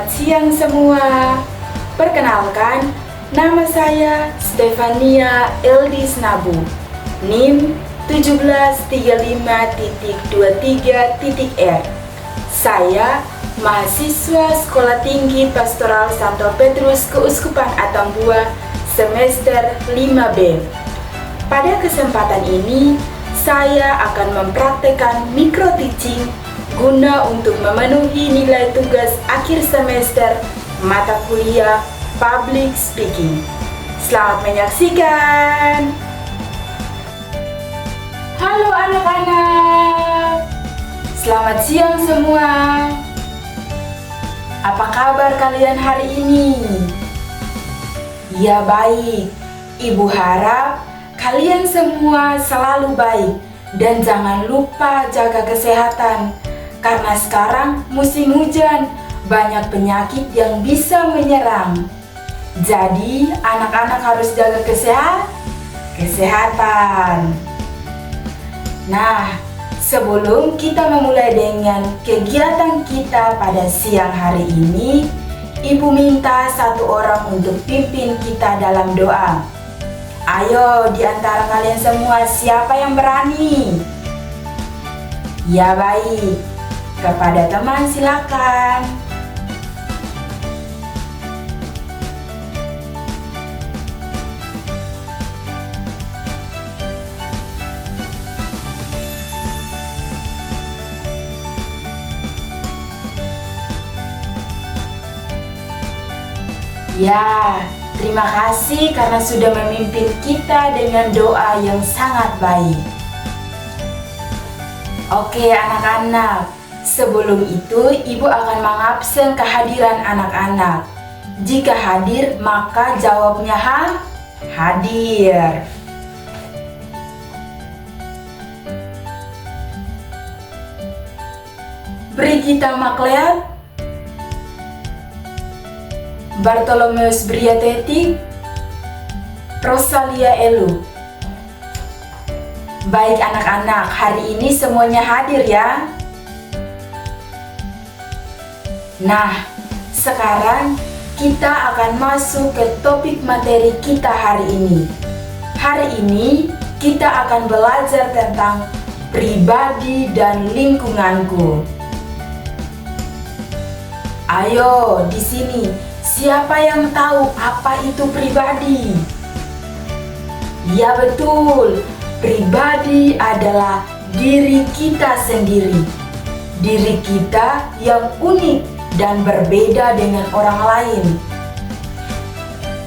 Selamat siang semua. Perkenalkan, nama saya Stefania Eldis Nabu, NIM 1735.23.R. Saya mahasiswa Sekolah Tinggi Pastoral Santo Petrus Keuskupan Atambua semester 5B. Pada kesempatan ini, saya akan mempraktekkan micro teaching guna untuk memenuhi nilai tugas akhir semester mata kuliah Public Speaking. Selamat menyaksikan. Halo anak-anak, selamat siang semua. Apa kabar kalian hari ini? Ya baik, Ibu harap kalian semua selalu baik dan jangan lupa jaga kesehatan. Karena sekarang musim hujan, banyak penyakit yang bisa menyerang. Jadi anak-anak harus jaga kesehatan. Nah, sebelum kita memulai dengan kegiatan kita pada siang hari ini, Ibu minta satu orang untuk pimpin kita dalam doa. Ayo, di antara kalian semua, siapa yang berani? Ya baik. Kepada teman silakan. Ya, terima kasih karena sudah memimpin kita dengan doa yang sangat baik. Oke anak-anak, sebelum itu, Ibu akan mengabsen kehadiran anak-anak. Jika hadir, maka jawabnya hadir. Brigita Macleod, Bartolomeus Briateti, Rosalia Elu. Baik anak-anak, hari ini semuanya hadir ya. Nah, sekarang kita akan masuk ke topik materi kita hari ini. Hari ini kita akan belajar tentang pribadi dan lingkunganku. Ayo, di sini siapa yang tahu apa itu pribadi? Ya betul, pribadi adalah diri kita sendiri. Diri kita yang unik dan berbeda dengan orang lain.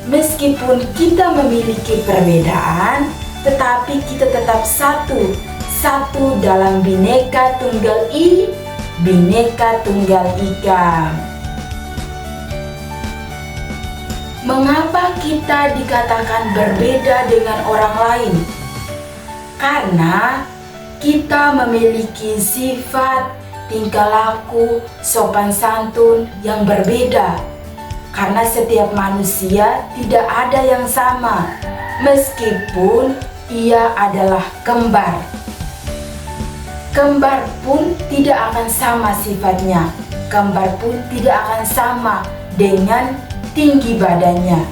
Meskipun kita memiliki perbedaan, tetapi kita tetap satu dalam Bhinneka Tunggal Bhinneka Tunggal Ika. Mengapa kita dikatakan berbeda dengan orang lain? Karena kita memiliki sifat, tingkah laku, sopan santun yang berbeda. Karena setiap manusia tidak ada yang sama, meskipun ia adalah kembar. Kembar pun tidak akan sama sifatnya. Kembar pun tidak akan sama dengan tinggi badannya.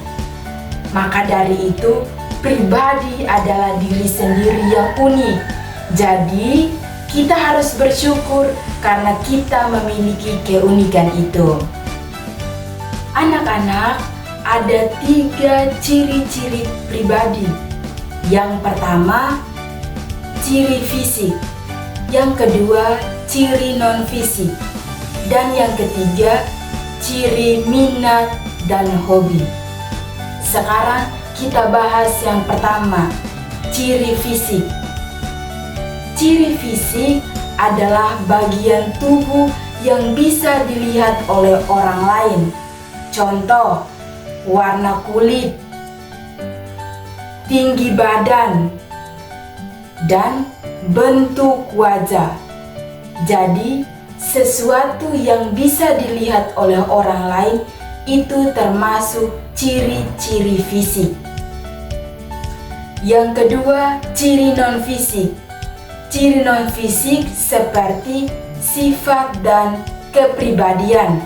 Maka dari itu, pribadi adalah diri sendiri yang unik. Jadi, kita harus bersyukur karena kita memiliki keunikan itu. Anak-anak, ada 3 ciri-ciri pribadi. Yang pertama, ciri fisik. Yang kedua, ciri non-fisik. Dan yang ketiga, ciri minat dan hobi. Sekarang kita bahas yang pertama, ciri fisik. Ciri fisik adalah bagian tubuh yang bisa dilihat oleh orang lain. Contoh, warna kulit, tinggi badan, dan bentuk wajah. Jadi, sesuatu yang bisa dilihat oleh orang lain itu termasuk ciri-ciri fisik. Yang kedua, ciri non-fisik. Ciri non-fisik seperti sifat dan kepribadian.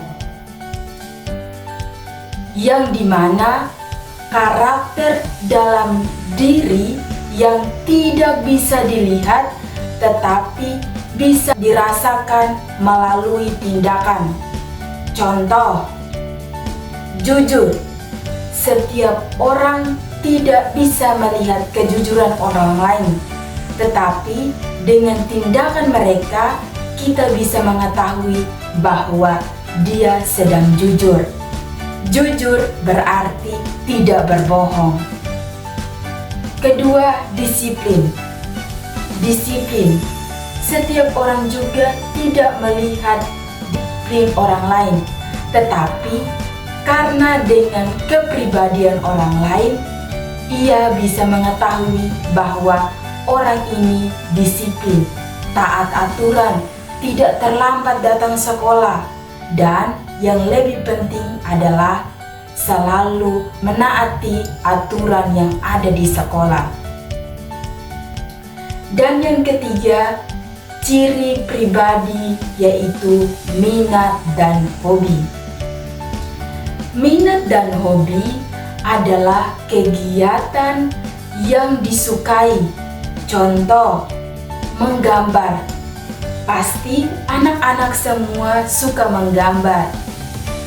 yang dimana karakter dalam diri yang tidak bisa dilihat tetapi bisa dirasakan melalui tindakan. Contoh, jujur. Setiap orang tidak bisa melihat kejujuran orang lain, tetapi dengan tindakan mereka kita bisa mengetahui bahwa dia sedang jujur. Jujur berarti tidak berbohong. Kedua, disiplin. Disiplin. Setiap orang juga tidak melihat disiplin orang lain, tetapi karena dengan kepribadian orang lain, ia bisa mengetahui bahwa orang ini disiplin, taat aturan, tidak terlambat datang sekolah, dan yang lebih penting adalah selalu menaati aturan yang ada di sekolah. Dan yang ketiga, ciri pribadi yaitu minat dan hobi. Minat dan hobi adalah kegiatan yang disukai. Contoh, menggambar. Pasti anak-anak semua suka menggambar.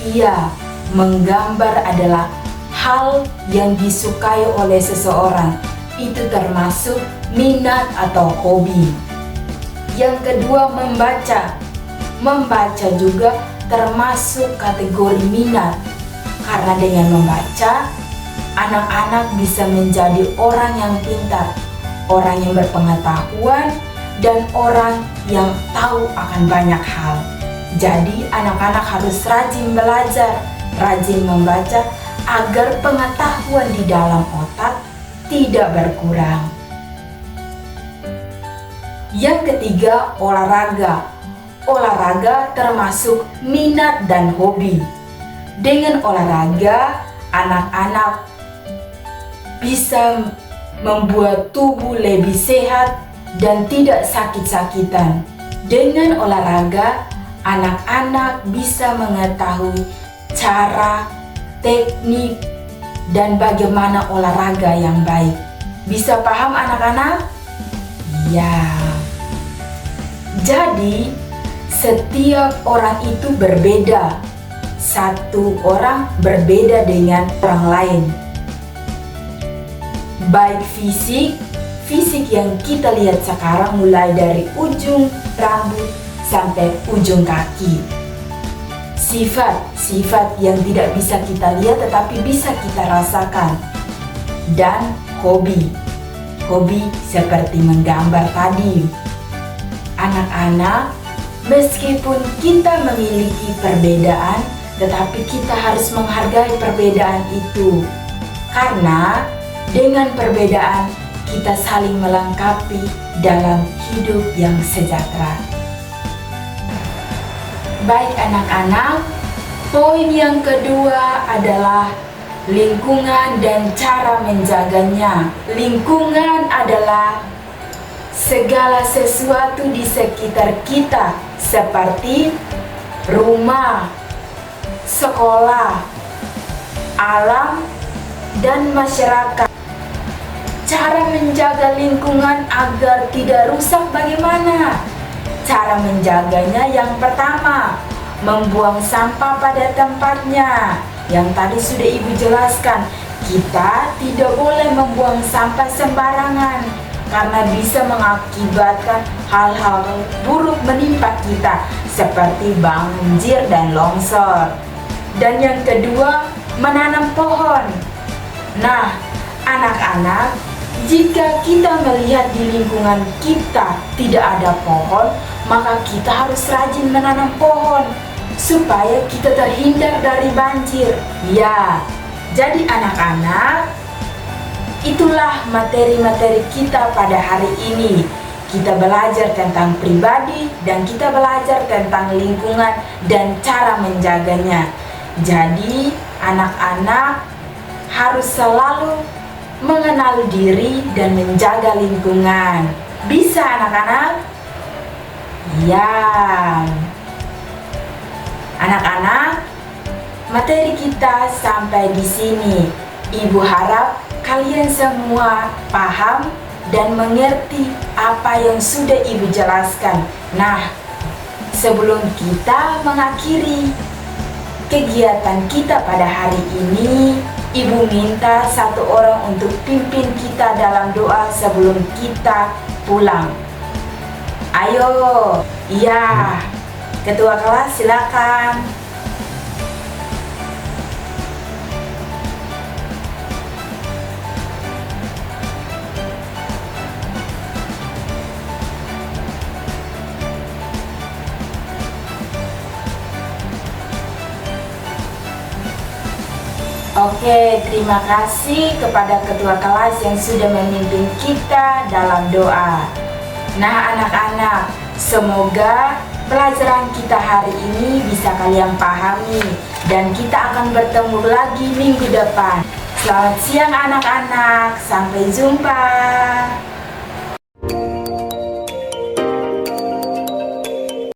Iya, menggambar adalah hal yang disukai oleh seseorang. Itu termasuk minat atau hobi. Yang kedua, membaca. Membaca juga termasuk kategori minat. Karena dengan membaca, anak-anak bisa menjadi orang yang pintar, orang yang berpengetahuan, dan orang yang tahu akan banyak hal. Jadi anak-anak harus rajin belajar, rajin membaca agar pengetahuan di dalam otak tidak berkurang. Yang ketiga, olahraga. Olahraga termasuk minat dan hobi. Dengan olahraga, anak-anak bisa membuat tubuh lebih sehat dan tidak sakit-sakitan. Dengan olahraga, anak-anak bisa mengetahui cara, teknik, dan bagaimana olahraga yang baik. Bisa paham anak-anak? Ya. Jadi, setiap orang itu berbeda. Satu orang berbeda dengan orang lain. Baik fisik yang kita lihat sekarang mulai dari ujung rambut sampai ujung kaki. Sifat yang tidak bisa kita lihat tetapi bisa kita rasakan. Dan hobi seperti menggambar tadi. Anak-anak, meskipun kita memiliki perbedaan, tetapi kita harus menghargai perbedaan itu. Karena dengan perbedaan kita saling melengkapi dalam hidup yang sejahtera. Baik anak-anak, poin yang kedua adalah lingkungan dan cara menjaganya. Lingkungan adalah segala sesuatu di sekitar kita seperti rumah, sekolah, alam, dan masyarakat. Cara menjaga lingkungan agar tidak rusak bagaimana? Cara menjaganya yang pertama, membuang sampah pada tempatnya. Yang tadi sudah Ibu jelaskan, kita tidak boleh membuang sampah sembarangan karena bisa mengakibatkan hal-hal buruk menimpa kita seperti banjir dan longsor. Dan yang kedua, menanam pohon. Nah, anak-anak, jika kita melihat di lingkungan kita tidak ada pohon, maka kita harus rajin menanam pohon supaya kita terhindar dari banjir. Ya, jadi anak-anak, itulah materi-materi kita pada hari ini. Kita belajar tentang pribadi dan kita belajar tentang lingkungan dan cara menjaganya. Jadi, anak-anak harus selalu mengenal diri dan menjaga lingkungan. Bisa anak-anak? Ya. Anak-anak, materi kita sampai di sini. Ibu harap kalian semua paham dan mengerti apa yang sudah Ibu jelaskan. Nah, sebelum kita mengakhiri kegiatan kita pada hari ini, Ibu minta satu orang untuk pimpin kita dalam doa sebelum kita pulang. Ayo, iya, ketua kelas silakan. Oke, terima kasih kepada ketua kelas yang sudah memimpin kita dalam doa. Nah anak-anak, semoga pelajaran kita hari ini bisa kalian pahami dan kita akan bertemu lagi minggu depan. Selamat siang anak-anak, sampai jumpa.